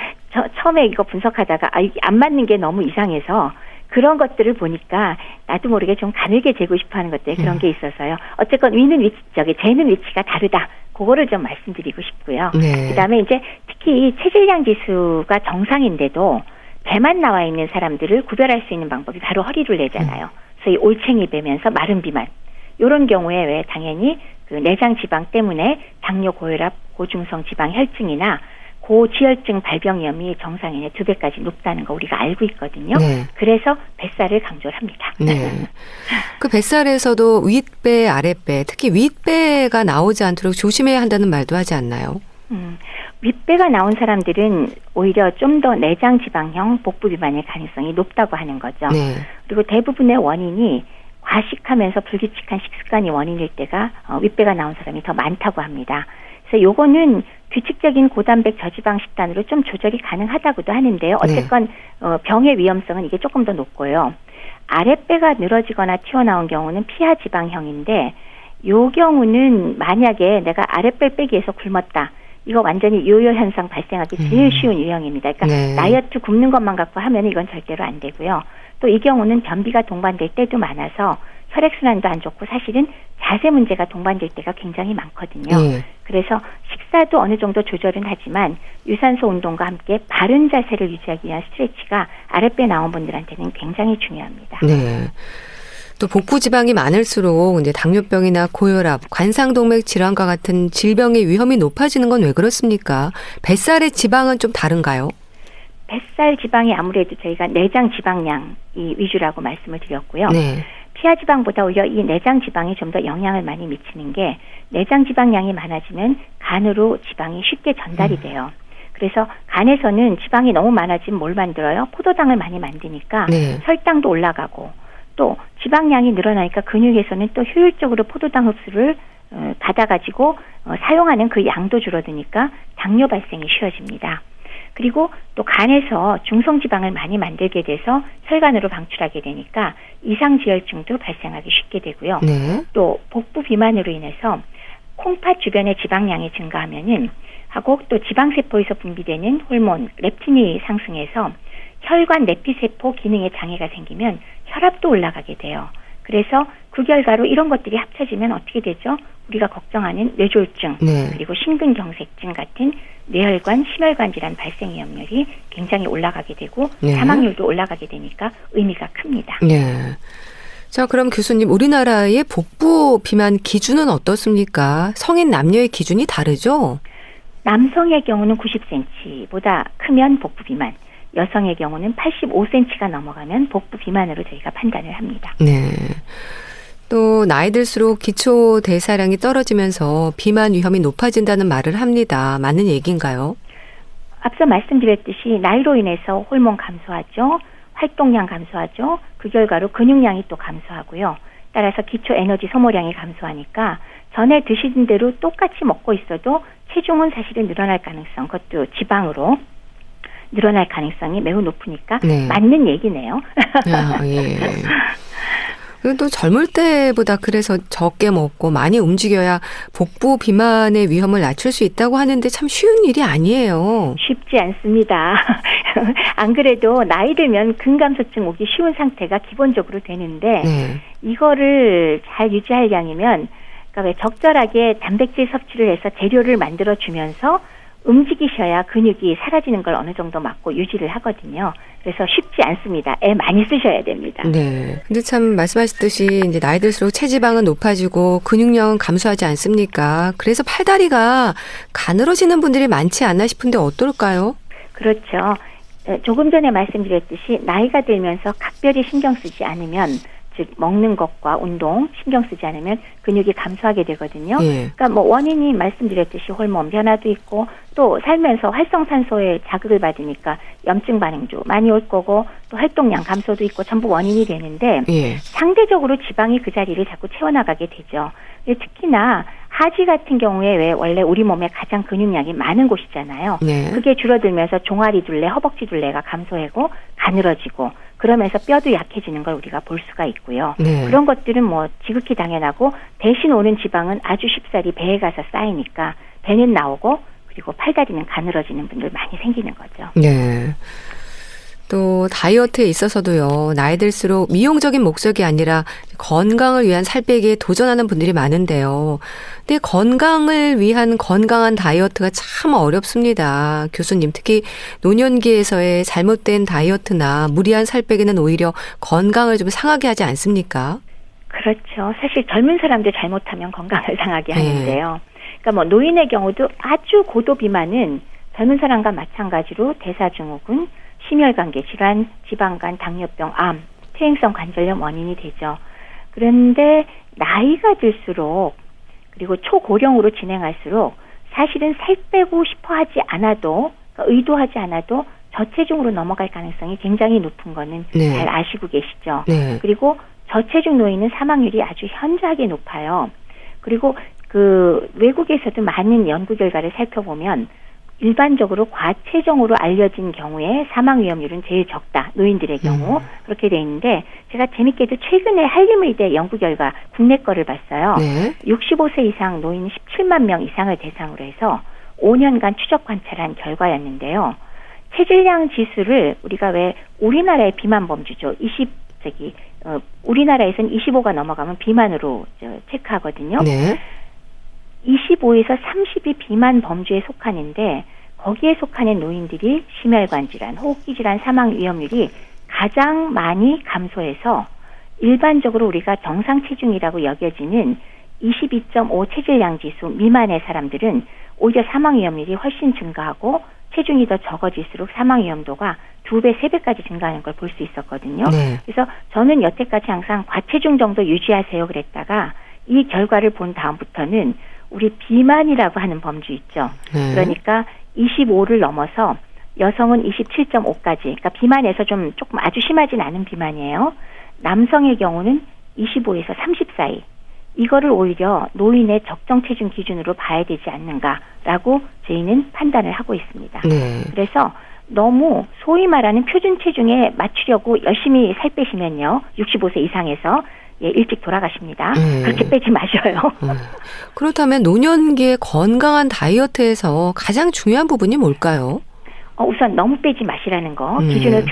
처음에 이거 분석하다가 이게 안 맞는 게 너무 이상해서 그런 것들을 보니까 나도 모르게 좀 가늘게 재고 싶어하는 것들 그런 게 있어서요. 어쨌건 재는 위치가 다르다. 그거를 좀 말씀드리고 싶고요. 네. 그다음에 이제 특히 체질량 지수가 정상인데도 배만 나와 있는 사람들을 구별할 수 있는 방법이 바로 허리둘레잖아요. 소위 올챙이 배면서 마른 비만. 이런 경우에 왜 당연히 그 내장 지방 때문에 당뇨, 고혈압, 고중성 지방 혈증이나 고지혈증 발병 위험이 정상인의 2배까지 높다는 거 우리가 알고 있거든요. 네. 그래서 뱃살을 강조를 합니다. 네. 그 뱃살에서도 윗배, 아랫배, 특히 윗배가 나오지 않도록 조심해야 한다는 말도 하지 않나요? 윗배가 나온 사람들은 오히려 좀 더 내장 지방형 복부 비만의 가능성이 높다고 하는 거죠. 네. 그리고 대부분의 원인이 과식하면서 불규칙한 식습관이 원인일 때가 윗배가 나온 사람이 더 많다고 합니다. 그래서 요거는 규칙적인 고단백 저지방 식단으로 좀 조절이 가능하다고도 하는데요. 어쨌건 병의 위험성은 이게 조금 더 높고요. 아랫배가 늘어지거나 튀어나온 경우는 피하 지방형인데 요 경우는 만약에 내가 아랫배 빼기에서 굶었다. 이거 완전히 요요 현상 발생하기 제일 쉬운 유형입니다. 그러니까 네. 다이어트 굶는 것만 갖고 하면 이건 절대로 안 되고요. 또 이 경우는 변비가 동반될 때도 많아서 혈액순환도 안 좋고 사실은 자세 문제가 동반될 때가 굉장히 많거든요. 네. 그래서 식사도 어느 정도 조절은 하지만 유산소 운동과 함께 바른 자세를 유지하기 위한 스트레치가 아랫배 나온 분들한테는 굉장히 중요합니다. 네. 또 복부 지방이 많을수록 이제 당뇨병이나 고혈압, 관상동맥 질환과 같은 질병의 위험이 높아지는 건 왜 그렇습니까? 뱃살의 지방은 좀 다른가요? 뱃살 지방이 아무래도 저희가 내장 지방량이 위주라고 말씀을 드렸고요. 네. 피하 지방보다 오히려 이 내장 지방이 좀 더 영향을 많이 미치는 게 내장 지방량이 많아지면 간으로 지방이 쉽게 전달이 돼요. 그래서 간에서는 지방이 너무 많아지면 뭘 만들어요? 포도당을 많이 만드니까 네. 혈당도 올라가고 또 지방량이 늘어나니까 근육에서는 또 효율적으로 포도당 흡수를 받아가지고 사용하는 그 양도 줄어드니까 당뇨 발생이 쉬워집니다. 그리고 또 간에서 중성지방을 많이 만들게 돼서 혈관으로 방출하게 되니까 이상지혈증도 발생하기 쉽게 되고요. 네. 또 복부 비만으로 인해서 콩팥 주변의 지방량이 증가하면은 하고 또 지방세포에서 분비되는 호르몬 렙틴이 상승해서 혈관 내피세포 기능에 장애가 생기면 혈압도 올라가게 돼요. 그래서 그 결과로 이런 것들이 합쳐지면 어떻게 되죠? 우리가 걱정하는 뇌졸중 네. 그리고 심근경색증 같은 뇌혈관, 심혈관 질환 발생 위험률이 굉장히 올라가게 되고 네. 사망률도 올라가게 되니까 의미가 큽니다. 네. 자, 그럼 교수님, 우리나라의 복부 비만 기준은 어떻습니까? 성인 남녀의 기준이 다르죠? 남성의 경우는 90cm보다 크면 복부 비만, 여성의 경우는 85cm가 넘어가면 복부 비만으로 저희가 판단을 합니다. 네. 또 나이 들수록 기초 대사량이 떨어지면서 비만 위험이 높아진다는 말을 합니다. 맞는 얘기인가요? 앞서 말씀드렸듯이 나이로 인해서 호르몬 감소하죠. 활동량 감소하죠. 그 결과로 근육량이 또 감소하고요. 따라서 기초 에너지 소모량이 감소하니까 전에 드시던 대로 똑같이 먹고 있어도 체중은 사실은 늘어날 가능성, 그것도 지방으로 늘어날 가능성이 매우 높으니까 네. 맞는 얘기네요. 아, 예. 그리고 또 젊을 때보다 그래서 적게 먹고 많이 움직여야 복부 비만의 위험을 낮출 수 있다고 하는데 참 쉬운 일이 아니에요. 쉽지 않습니다. 안 그래도 나이 들면 근감소증 오기 쉬운 상태가 기본적으로 되는데 네. 이거를 잘 유지하려면 그러니까 왜 적절하게 단백질 섭취를 해서 재료를 만들어 주면서 움직이셔야 근육이 사라지는 걸 어느 정도 막고 유지를 하거든요. 그래서 쉽지 않습니다. 애 많이 쓰셔야 됩니다. 네. 근데 참 말씀하셨듯이 이제 나이 들수록 체지방은 높아지고 근육량은 감소하지 않습니까? 그래서 팔다리가 가늘어지는 분들이 많지 않나 싶은데 어떨까요? 그렇죠. 조금 전에 말씀드렸듯이 나이가 들면서 각별히 신경 쓰지 않으면 즉 먹는 것과 운동 신경 쓰지 않으면 근육이 감소하게 되거든요. 예. 그러니까 뭐 원인이 말씀드렸듯이 호르몬 변화도 있고 또 살면서 활성산소에 자극을 받으니까 염증 반응도 많이 올 거고 또 활동량 감소도 있고 전부 원인이 되는데 예. 상대적으로 지방이 그 자리를 자꾸 채워나가게 되죠. 특히나 하지 같은 경우에 왜 원래 우리 몸에 가장 근육량이 많은 곳이잖아요. 네. 그게 줄어들면서 종아리 둘레, 허벅지 둘레가 감소하고 가늘어지고 그러면서 뼈도 약해지는 걸 우리가 볼 수가 있고요. 네. 그런 것들은 뭐 지극히 당연하고 대신 오는 지방은 아주 쉽사리 배에 가서 쌓이니까 배는 나오고 그리고 팔다리는 가늘어지는 분들 많이 생기는 거죠. 네. 또 다이어트에 있어서도요. 나이 들수록 미용적인 목적이 아니라 건강을 위한 살 빼기에 도전하는 분들이 많은데요. 근데 건강을 위한 건강한 다이어트가 참 어렵습니다. 교수님, 특히 노년기에서의 잘못된 다이어트나 무리한 살 빼기는 오히려 건강을 좀 상하게 하지 않습니까? 그렇죠. 사실 젊은 사람들 잘못하면 건강을 상하게 하는데요. 그러니까 뭐 노인의 경우도 아주 고도 비만은 젊은 사람과 마찬가지로 대사증후군, 심혈관계 질환, 지방간, 당뇨병, 암, 퇴행성 관절염 원인이 되죠. 그런데 나이가 들수록 그리고 초고령으로 진행할수록 사실은 살 빼고 싶어 하지 않아도 그러니까 의도하지 않아도 저체중으로 넘어갈 가능성이 굉장히 높은 거는 네. 잘 아시고 계시죠. 네. 그리고 저체중 노인은 사망률이 아주 현저하게 높아요. 그리고 그 외국에서도 많은 연구 결과를 살펴보면 일반적으로 과체중으로 알려진 경우에 사망 위험률은 제일 적다. 노인들의 경우 그렇게 돼 있는데 제가 재밌게도 최근에 한림의대 연구 결과 국내 거를 봤어요. 네. 65세 이상 노인 17만 명 이상을 대상으로 해서 5년간 추적 관찰한 결과였는데요. 체질량 지수를 우리가 왜 우리나라의 비만 범주죠. 우리나라에서는 25가 넘어가면 비만으로 체크하거든요. 네. 25에서 30이 비만 범주에 속하는데 거기에 속하는 노인들이 심혈관 질환, 호흡기 질환 사망 위험률이 가장 많이 감소해서 일반적으로 우리가 정상 체중이라고 여겨지는 22.5 체질량 지수 미만의 사람들은 오히려 사망 위험률이 훨씬 증가하고 체중이 더 적어질수록 사망 위험도가 2배, 3배까지 증가하는 걸 볼 수 있었거든요. 네. 그래서 저는 여태까지 항상 과체중 정도 유지하세요 그랬다가 이 결과를 본 다음부터는 우리 비만이라고 하는 범주 있죠. 네. 그러니까 25를 넘어서 여성은 27.5까지, 그러니까 비만에서 좀 조금 아주 심하진 않은 비만이에요. 남성의 경우는 25에서 30 사이. 이거를 오히려 노인의 적정 체중 기준으로 봐야 되지 않는가라고 저희는 판단을 하고 있습니다. 네. 그래서 너무 소위 말하는 표준 체중에 맞추려고 열심히 살 빼시면요. 65세 이상에서 일찍 돌아가십니다. 그렇게 빼지 마셔요. 그렇다면 노년기의 건강한 다이어트에서 가장 중요한 부분이 뭘까요? 우선 너무 빼지 마시라는 거. 네. 기준을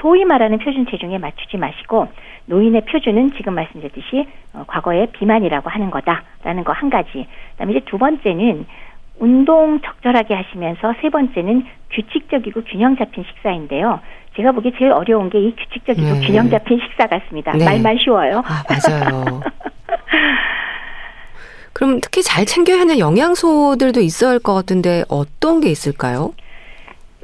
소위 말하는 표준 체중에 맞추지 마시고 노인의 표준은 지금 말씀드렸듯이 과거에 비만이라고 하는 거다라는 거 한 가지. 그다음에 이제 두 번째는 운동 적절하게 하시면서 세 번째는 규칙적이고 균형 잡힌 식사인데요. 제가 보기에 제일 어려운 게 이 규칙적이고 네. 균형 잡힌 식사 같습니다. 네. 말만 쉬워요. 아, 맞아요. 그럼 특히 잘 챙겨야 하는 영양소들도 있어야 할 것 같은데 어떤 게 있을까요?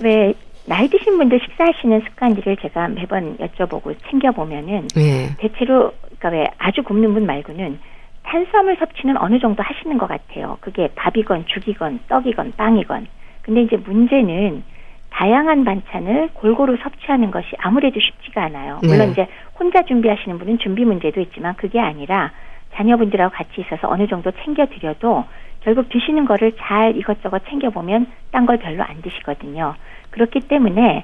왜 나이 드신 분들 식사하시는 습관들을 제가 매번 여쭤보고 챙겨보면은 네. 대체로 그러니까 왜 아주 굶는 분 말고는 탄수화물 섭취는 어느 정도 하시는 것 같아요. 그게 밥이건 죽이건 떡이건 빵이건. 근데 이제 문제는 다양한 반찬을 골고루 섭취하는 것이 아무래도 쉽지가 않아요. 물론 네. 이제 혼자 준비하시는 분은 준비 문제도 있지만 그게 아니라 자녀분들하고 같이 있어서 어느 정도 챙겨드려도 결국 드시는 거를 잘 이것저것 챙겨보면 딴 걸 별로 안 드시거든요. 그렇기 때문에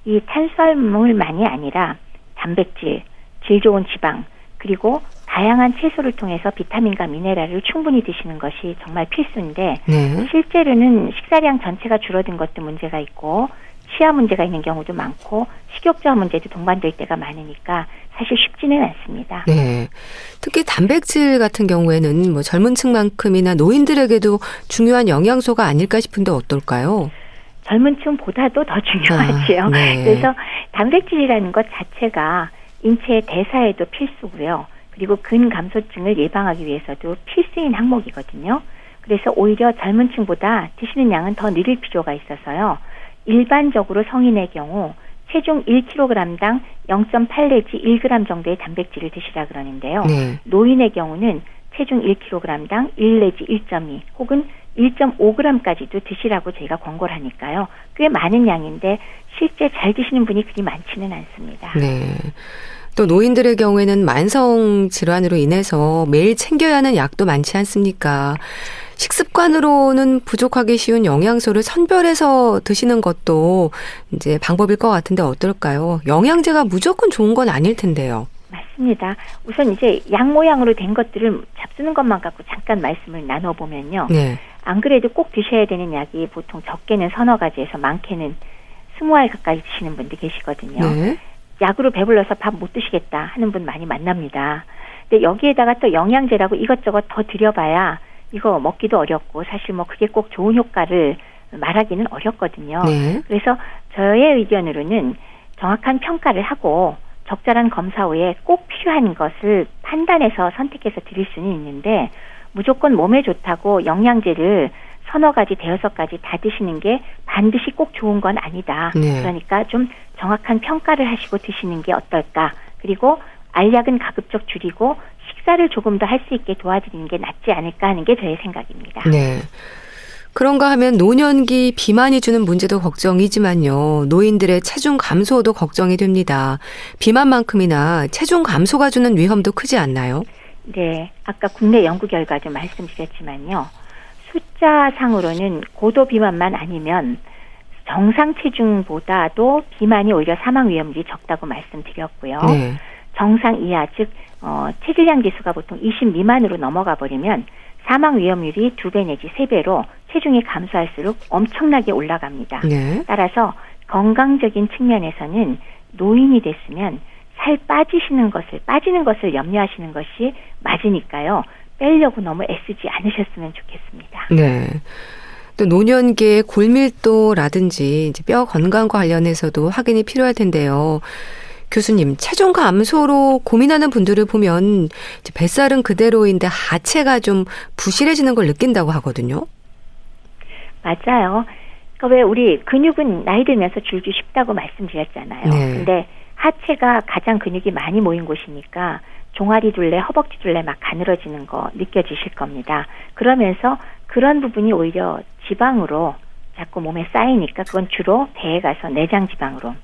이 탄수화물만이 아니라 단백질, 질 좋은 지방, 그리고 다양한 채소를 통해서 비타민과 미네랄을 충분히 드시는 것이 정말 필수인데 네. 실제로는 식사량 전체가 줄어든 것도 문제가 있고 치아 문제가 있는 경우도 많고 식욕저하 문제도 동반될 때가 많으니까 사실 쉽지는 않습니다. 네. 특히 단백질 같은 경우에는 뭐 젊은 층만큼이나 노인들에게도 중요한 영양소가 아닐까 싶은데 어떨까요? 젊은 층보다도 더 중요하지요. 네. 그래서 단백질이라는 것 자체가 인체의 대사에도 필수고요. 그리고 근감소증을 예방하기 위해서도 필수인 항목이거든요. 그래서 오히려 젊은 층보다 드시는 양은 더 늘릴 필요가 있어서요. 일반적으로 성인의 경우 체중 1kg당 0.8 내지 1g 정도의 단백질을 드시라 그러는데요. 네. 노인의 경우는 체중 1kg당 1 내지 1.2 혹은 1.5g까지도 드시라고 저희가 권고를 하니까요. 꽤 많은 양인데 실제 잘 드시는 분이 그리 많지는 않습니다. 네. 또 노인들의 경우에는 만성 질환으로 인해서 매일 챙겨야 하는 약도 많지 않습니까? 식습관으로는 부족하기 쉬운 영양소를 선별해서 드시는 것도 이제 방법일 것 같은데 어떨까요? 영양제가 무조건 좋은 건 아닐 텐데요. 맞습니다. 우선 이제 약 모양으로 된 것들을 잡수는 것만 갖고 잠깐 말씀을 나눠보면요. 네. 안 그래도 꼭 드셔야 되는 약이 보통 적게는 서너 가지에서 많게는 20알 가까이 드시는 분들 계시거든요. 네. 약으로 배불러서 밥 못 드시겠다 하는 분 많이 만납니다. 근데 여기에다가 또 영양제라고 이것저것 더 드려봐야 이거 먹기도 어렵고 사실 뭐 그게 꼭 좋은 효과를 말하기는 어렵거든요. 네. 그래서 저의 의견으로는 정확한 평가를 하고 적절한 검사 후에 꼭 필요한 것을 판단해서 선택해서 드릴 수는 있는데 무조건 몸에 좋다고 영양제를 서너 가지, 대여섯 가지 다 드시는 게 반드시 꼭 좋은 건 아니다. 네. 그러니까 좀 정확한 평가를 하시고 드시는 게 어떨까. 그리고 알약은 가급적 줄이고 식사를 조금 더 할 수 있게 도와드리는 게 낫지 않을까 하는 게 저의 생각입니다. 네. 그런가 하면 노년기 비만이 주는 문제도 걱정이지만요. 노인들의 체중 감소도 걱정이 됩니다. 비만만큼이나 체중 감소가 주는 위험도 크지 않나요? 네. 아까 국내 연구 결과도 말씀드렸지만요. 숫자상으로는 고도 비만만 아니면 정상 체중보다도 비만이 오히려 사망 위험률이 적다고 말씀드렸고요. 네. 정상 이하, 즉 체질량 지수가 보통 20 미만으로 넘어가 버리면 사망 위험률이 2배 내지 3배로 체중이 감소할수록 엄청나게 올라갑니다. 네. 따라서 건강적인 측면에서는 노인이 됐으면 살 빠지는 것을 염려하시는 것이 맞으니까요. 빼려고 너무 애쓰지 않으셨으면 좋겠습니다. 네. 또 노년기의 골밀도라든지 이제 뼈 건강과 관련해서도 확인이 필요할 텐데요. 교수님, 체중 감소로 고민하는 분들을 보면 이제 뱃살은 그대로인데 하체가 좀 부실해지는 걸 느낀다고 하거든요. 맞아요. 그러니까 왜 우리 근육은 나이 들면서 줄기 쉽다고 말씀드렸잖아요. 네. 근데 하체가 가장 근육이 많이 모인 곳이니까 종아리 둘레, 허벅지 둘레 막 가늘어지는 거 느껴지실 겁니다. 그러면서 그런 부분이 오히려 지방으로 자꾸 몸에 쌓이니까 그건 주로 배에 가서 내장 지방으로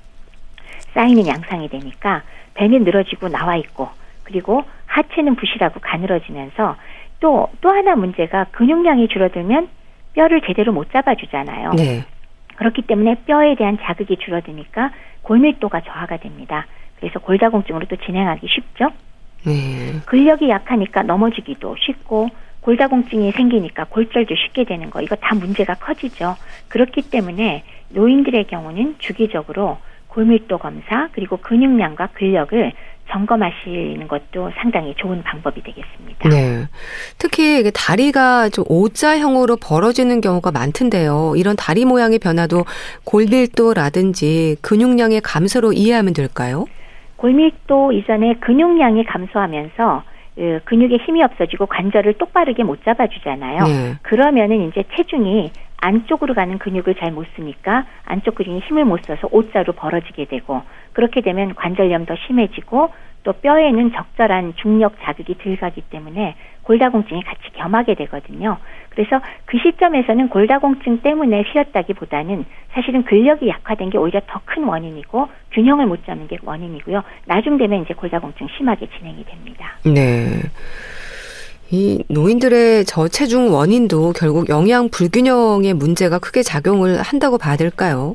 쌓이는 양상이 되니까 배는 늘어지고 나와 있고 그리고 하체는 부실하고 가늘어지면서 또 하나 문제가 근육량이 줄어들면 뼈를 제대로 못 잡아주잖아요. 네. 그렇기 때문에 뼈에 대한 자극이 줄어드니까 골밀도가 저하가 됩니다. 그래서 골다공증으로 또 진행하기 쉽죠. 네. 근력이 약하니까 넘어지기도 쉽고 골다공증이 생기니까 골절도 쉽게 되는 거 이거 다 문제가 커지죠. 그렇기 때문에 노인들의 경우는 주기적으로 골밀도 검사 그리고 근육량과 근력을 점검하시는 것도 상당히 좋은 방법이 되겠습니다. 네. 특히 이게 다리가 좀 O자형으로 벌어지는 경우가 많던데요. 이런 다리 모양의 변화도 골밀도라든지 근육량의 감소로 이해하면 될까요? 골밀도 이전에 근육량이 감소하면서 근육에 힘이 없어지고 관절을 똑바르게 못 잡아주잖아요. 네. 그러면은 이제 체중이 안쪽으로 가는 근육을 잘 못 쓰니까 안쪽 근육이 힘을 못 써서 O자로 벌어지게 되고 그렇게 되면 관절염 더 심해지고 또 뼈에는 적절한 중력 자극이 덜 가기 때문에 골다공증이 같이 겸하게 되거든요. 그래서 그 시점에서는 골다공증 때문에 휘었다기보다는 사실은 근력이 약화된 게 오히려 더 큰 원인이고 균형을 못 잡는 게 원인이고요. 나중 되면 이제 골다공증 심하게 진행이 됩니다. 네. 이 노인들의 저체중 원인도 결국 영양 불균형의 문제가 크게 작용을 한다고 봐야 될까요?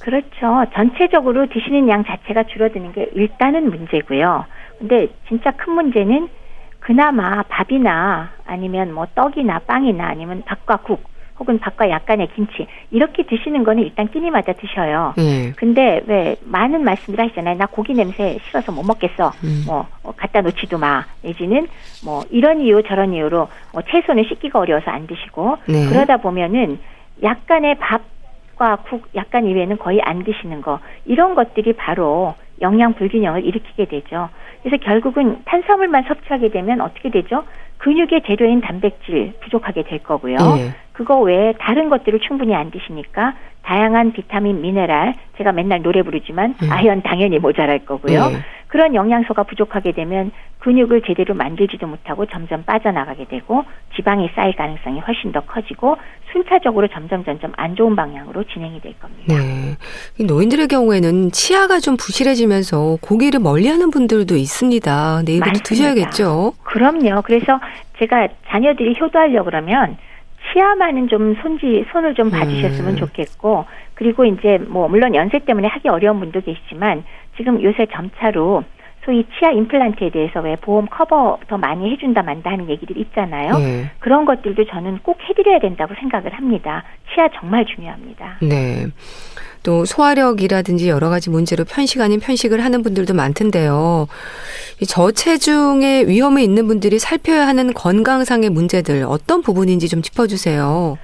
그렇죠. 전체적으로 드시는 양 자체가 줄어드는 게 일단은 문제고요. 근데 진짜 큰 문제는 그나마 밥이나 아니면 뭐 떡이나 빵이나 아니면 밥과 국 혹은 밥과 약간의 김치 이렇게 드시는 거는 일단 끼니마다 드셔요. 근데 왜 많은 말씀들 하시잖아요. 나 고기 냄새 싫어서 못 먹겠어. 뭐 갖다 놓지도 마. 내지는 뭐 이런 이유 저런 이유로 뭐 채소는 씻기가 어려워서 안 드시고 네. 그러다 보면은 약간의 밥과 국 약간 이외에는 거의 안 드시는 거 이런 것들이 바로 영양 불균형을 일으키게 되죠. 그래서 결국은 탄수화물만 섭취하게 되면 어떻게 되죠? 근육의 재료인 단백질 부족하게 될 거고요. 네. 그거 외에 다른 것들을 충분히 안 드시니까 다양한 비타민, 미네랄, 제가 맨날 노래 부르지만 아연 당연히 모자랄 거고요. 네. 그런 영양소가 부족하게 되면 근육을 제대로 만들지도 못하고 점점 빠져나가게 되고 지방이 쌓일 가능성이 훨씬 더 커지고 순차적으로 점점 안 좋은 방향으로 진행이 될 겁니다. 네. 이 노인들의 경우에는 치아가 좀 부실해지면서 고기를 멀리하는 분들도 있습니다. 근데 이것도 많습니다. 드셔야겠죠. 그럼요. 그래서 제가 자녀들이 효도하려고 그러면 치아만은 좀 손을 좀 봐주셨으면 좋겠고 그리고 이제 뭐 물론 연세 때문에 하기 어려운 분도 계시지만 지금 요새 점차로 소위 치아 임플란트에 대해서 왜 보험 커버 더 많이 해준다 만다 하는 얘기들이 있잖아요. 네. 그런 것들도 저는 꼭 해드려야 된다고 생각을 합니다. 치아 정말 중요합니다. 네. 또 소화력이라든지 여러 가지 문제로 편식 아닌 편식을 하는 분들도 많던데요. 이 저체중의 위험이 있는 분들이 살펴야 하는 건강상의 문제들 어떤 부분인지 좀 짚어주세요.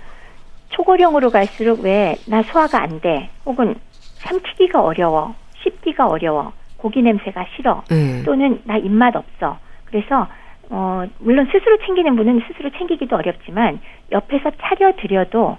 초고령으로 갈수록 왜 나 소화가 안 돼 혹은 삼키기가 어려워 씹기가 어려워 고기 냄새가 싫어 또는 나 입맛 없어 그래서 물론 스스로 챙기는 분은 스스로 챙기기도 어렵지만 옆에서 차려드려도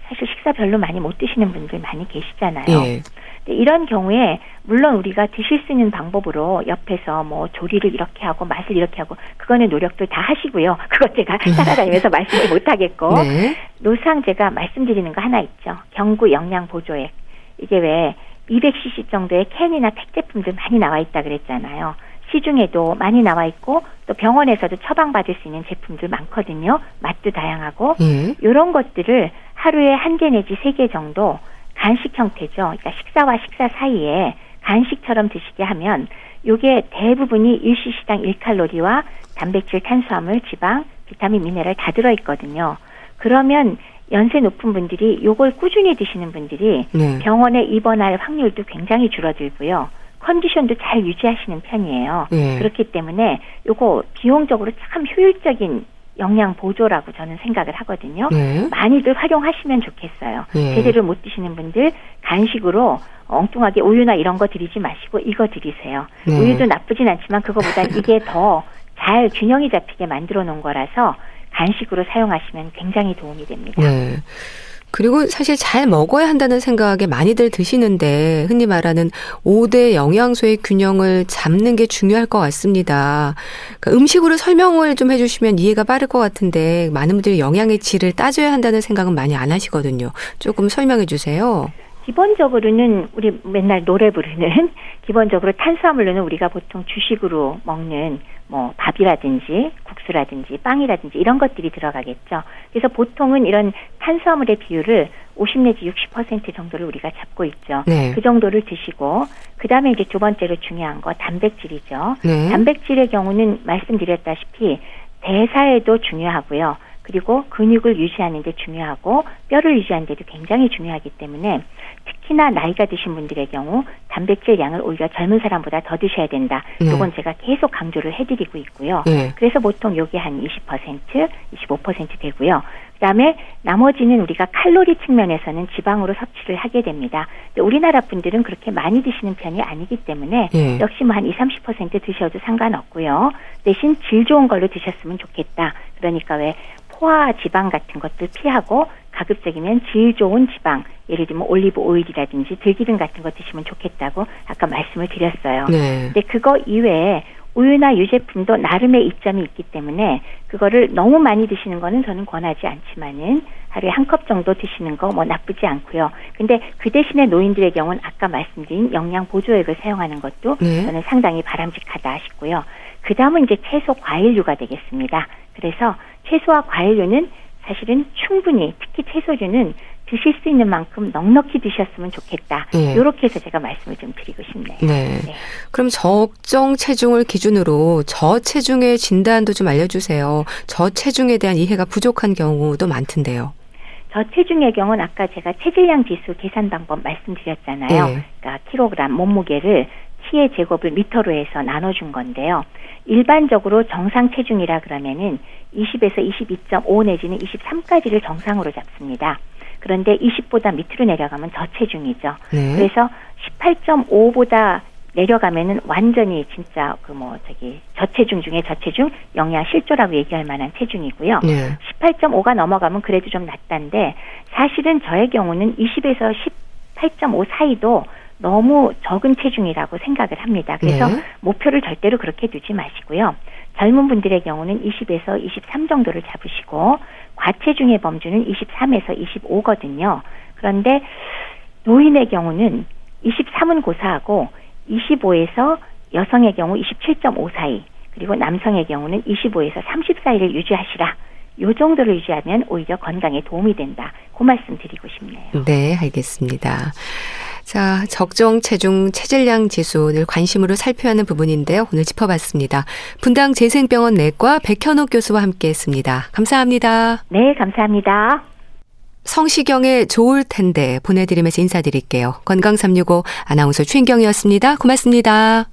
사실 식사 별로 많이 못 드시는 분들 많이 계시잖아요. 예. 이런 경우에 물론 우리가 드실 수 있는 방법으로 옆에서 뭐 조리를 이렇게 하고 맛을 이렇게 하고 그거는 노력도 다 하시고요. 그것 제가 따라다니면서 말씀을 못 하겠고 네. 노상 제가 말씀드리는 거 하나 있죠. 경구 영양 보조액. 이게 왜 200cc 정도의 캔이나 팩 제품들 많이 나와 있다 그랬잖아요. 시중에도 많이 나와 있고 또 병원에서도 처방받을 수 있는 제품들 많거든요. 맛도 다양하고 이런 것들을 하루에 1개 내지 3개 정도 간식 형태죠. 그러니까 식사와 식사 사이에 간식처럼 드시게 하면 이게 대부분이 일시시당 1칼로리와 단백질, 탄수화물, 지방, 비타민, 미네랄 다 들어있거든요. 그러면 연세 높은 분들이 이걸 꾸준히 드시는 분들이 병원에 입원할 확률도 굉장히 줄어들고요. 컨디션도 잘 유지하시는 편이에요. 그렇기 때문에 이거 비용적으로 참 효율적인 영양 보조라고 저는 생각을 하거든요. 많이들 활용하시면 좋겠어요. 제대로 못 드시는 분들 간식으로 엉뚱하게 우유나 이런 거 드리지 마시고 이거 드리세요. 우유도 나쁘진 않지만 그거보단 이게 더 잘 균형이 잡히게 만들어 놓은 거라서 간식으로 사용하시면 굉장히 도움이 됩니다. 그리고 사실 잘 먹어야 한다는 생각에 많이들 드시는데 흔히 말하는 5대 영양소의 균형을 잡는 게 중요할 것 같습니다. 그러니까 음식으로 설명을 좀 해주시면 이해가 빠를 것 같은데 많은 분들이 영양의 질을 따져야 한다는 생각은 많이 안 하시거든요. 조금 설명해 주세요. 기본적으로는 우리 맨날 노래 부르는 기본적으로 탄수화물로는 우리가 보통 주식으로 먹는 뭐 밥이라든지 국수라든지 빵이라든지 이런 것들이 들어가겠죠. 그래서 보통은 이런 탄수화물의 비율을 50 내지 60% 정도를 우리가 잡고 있죠. 네. 그 정도를 드시고 그다음에 이제 두 번째로 중요한 거 단백질이죠. 네. 단백질의 경우는 말씀드렸다시피 대사에도 중요하고요. 그리고 근육을 유지하는 데 중요하고 뼈를 유지하는 데도 굉장히 중요하기 때문에 특히나 나이가 드신 분들의 경우 단백질 양을 오히려 젊은 사람보다 더 드셔야 된다. 네. 이건 제가 계속 강조를 해드리고 있고요. 네. 그래서 보통 여기 한 20%, 25% 되고요. 그다음에 나머지는 우리가 칼로리 측면에서는 지방으로 섭취를 하게 됩니다. 근데 우리나라 분들은 그렇게 많이 드시는 편이 아니기 때문에 네. 역시 뭐 한 20, 30% 드셔도 상관없고요. 대신 질 좋은 걸로 드셨으면 좋겠다. 그러니까 왜 포화 지방 같은 것들 피하고 가급적이면 질 좋은 지방, 예를 들면 올리브 오일이라든지 들기름 같은 거 드시면 좋겠다고 아까 말씀을 드렸어요. 네. 근데 그거 이외에 우유나 유제품도 나름의 이점이 있기 때문에 그거를 너무 많이 드시는 거는 저는 권하지 않지만은 하루에 한 컵 정도 드시는 거 뭐 나쁘지 않고요. 근데 그 대신에 노인들의 경우는 아까 말씀드린 영양 보조액을 사용하는 것도 네. 저는 상당히 바람직하다 싶고요. 그 다음은 이제 채소 과일류가 되겠습니다. 그래서 채소와 과일류는 사실은 충분히 특히 채소류는 드실 수 있는 만큼 넉넉히 드셨으면 좋겠다. 네. 이렇게 해서 제가 말씀을 좀 드리고 싶네요. 네. 네. 그럼 적정 체중을 기준으로 저체중의 진단도 좀 알려주세요. 저체중에 대한 이해가 부족한 경우도 많던데요. 저체중의 경우는 아까 제가 체질량 지수 계산 방법 말씀드렸잖아요. 네. 그러니까 킬로그램 몸무게를 T의 제곱을 미터로 해서 나눠준 건데요. 일반적으로 정상 체중이라 그러면은 20에서 22.5 내지는 23까지를 정상으로 잡습니다. 그런데 20보다 밑으로 내려가면 저체중이죠. 네. 그래서 18.5보다 내려가면은 완전히 진짜 저체중 중에 저체중 영양 실조라고 얘기할 만한 체중이고요. 네. 18.5가 넘어가면 그래도 좀 낮다는데 사실은 저의 경우는 20에서 18.5 사이도 너무 적은 체중이라고 생각을 합니다. 그래서 네. 목표를 절대로 그렇게 두지 마시고요. 젊은 분들의 경우는 20에서 23 정도를 잡으시고 과체중의 범주는 23에서 25거든요. 그런데 노인의 경우는 23은 고사하고 25에서 여성의 경우 27.5 사이 그리고 남성의 경우는 25에서 30 사이를 유지하시라. 요 정도를 유지하면 오히려 건강에 도움이 된다. 그 말씀 드리고 싶네요. 네, 알겠습니다. 자, 적정 체중 체질량 지수 늘 관심으로 살펴야 하는 부분인데요. 오늘 짚어봤습니다. 분당 재생병원 내과 백현옥 교수와 함께했습니다. 감사합니다. 네, 감사합니다. 성시경의 좋을 텐데 보내드리면서 인사드릴게요. 건강365 아나운서 최인경이었습니다. 고맙습니다.